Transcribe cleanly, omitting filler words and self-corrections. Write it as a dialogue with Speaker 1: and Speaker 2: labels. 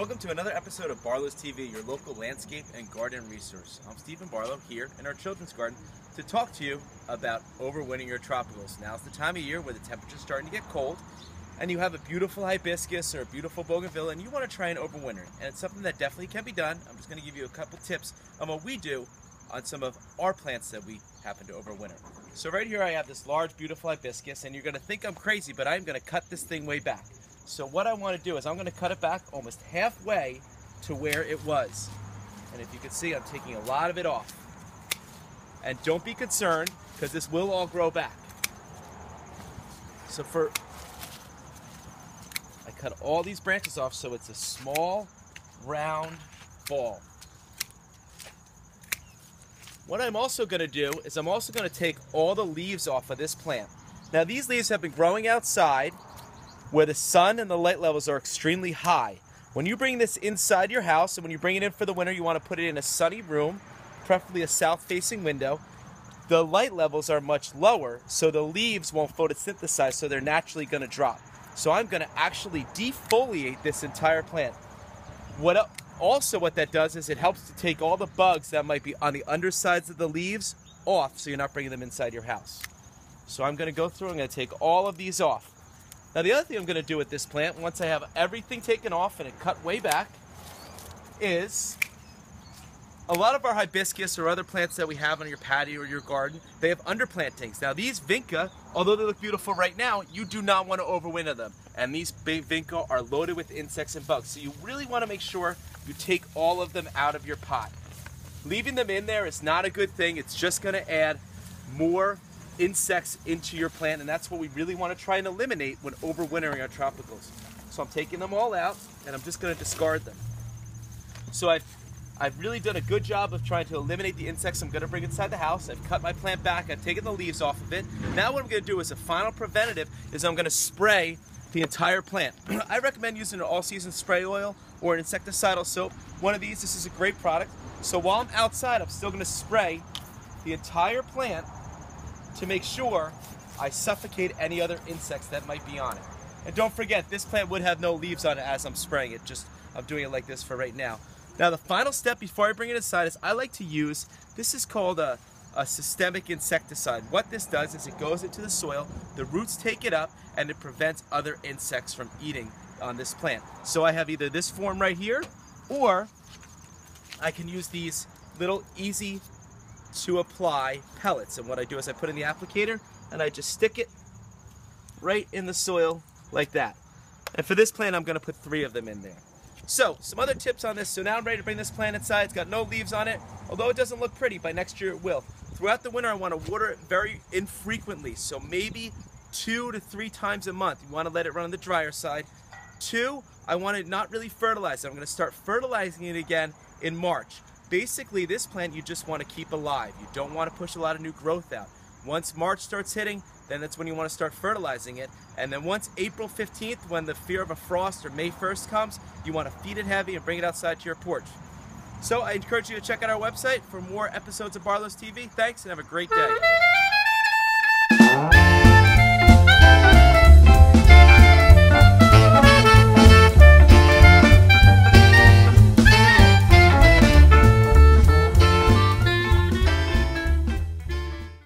Speaker 1: Welcome to another episode of Barlow's TV, your local landscape and garden resource. I'm Stephen Barlow here in our children's garden to talk to you about overwintering your tropicals. Now's the time of year where the temperature's starting to get cold and you have a beautiful hibiscus or a beautiful bougainvillea and you want to try and overwinter. And it's something that definitely can be done. I'm just going to give you a couple tips on what we do on some of our plants that we happen to overwinter. So right here I have this large beautiful hibiscus, and you're going to think I'm crazy, but I'm going to cut this thing way back. So what I want to do is I'm going to cut it back almost halfway to where it was. And if you can see, I'm taking a lot of it off. And don't be concerned, because this will all grow back. So I cut all these branches off so it's a small, round ball. What I'm also going to do is I'm also going to take all the leaves off of this plant. Now these leaves have been growing outside where the sun and the light levels are extremely high. When you bring this inside your house and when you bring it in for the winter, you want to put it in a sunny room, preferably a south-facing window. The light levels are much lower, so the leaves won't photosynthesize, so they're naturally going to drop. So I'm going to actually defoliate this entire plant. What that does is it helps to take all the bugs that might be on the undersides of the leaves off, so you're not bringing them inside your house. So I'm going to go through, I'm going to take all of these off. Now the other thing I'm going to do with this plant, once I have everything taken off and it cut way back, is a lot of our hibiscus or other plants that we have on your patio or your garden, they have underplantings. Now these vinca, although they look beautiful right now, you do not want to overwinter them. And these vinca are loaded with insects and bugs. So you really want to make sure you take all of them out of your pot. Leaving them in there is not a good thing. It's just going to add more insects into your plant, and that's what we really want to try and eliminate when overwintering our tropicals. So I'm taking them all out and I'm just going to discard them. So I've really done a good job of trying to eliminate the insects I'm going to bring inside the house. I've cut my plant back, I've taken the leaves off of it. Now what I'm going to do as a final preventative is I'm going to spray the entire plant. I recommend using an all-season spray oil or an insecticidal soap. One of these, this is a great product. So while I'm outside, I'm still going to spray the entire plant to make sure I suffocate any other insects that might be on it. And don't forget, this plant would have no leaves on it as I'm spraying it, I'm doing it like this for right now. Now the final step before I bring it inside is I like to use, this is called a systemic insecticide. What this does is it goes into the soil, the roots take it up, and it prevents other insects from eating on this plant. So I have either this form right here, or I can use these little easy to apply pellets. And what I do is I put in the applicator and I just stick it right in the soil like that. And for this plant I'm going to put 3 of them in there. So some other tips on this. So now I'm ready to bring this plant inside. It's got no leaves on it. Although it doesn't look pretty, by next year it will. Throughout the winter I want to water it very infrequently. So maybe 2 to 3 times a month. You want to let it run on the drier side. 2, I want to not really fertilize it. I'm going to start fertilizing it again in March. Basically, this plant you just want to keep alive. You don't want to push a lot of new growth out. Once March starts hitting, then that's when you want to start fertilizing it. And then once April 15th, when the fear of a frost, or May 1st comes, you want to feed it heavy and bring it outside to your porch. So I encourage you to check out our website for more episodes of Barlow's TV. Thanks, and have a great day.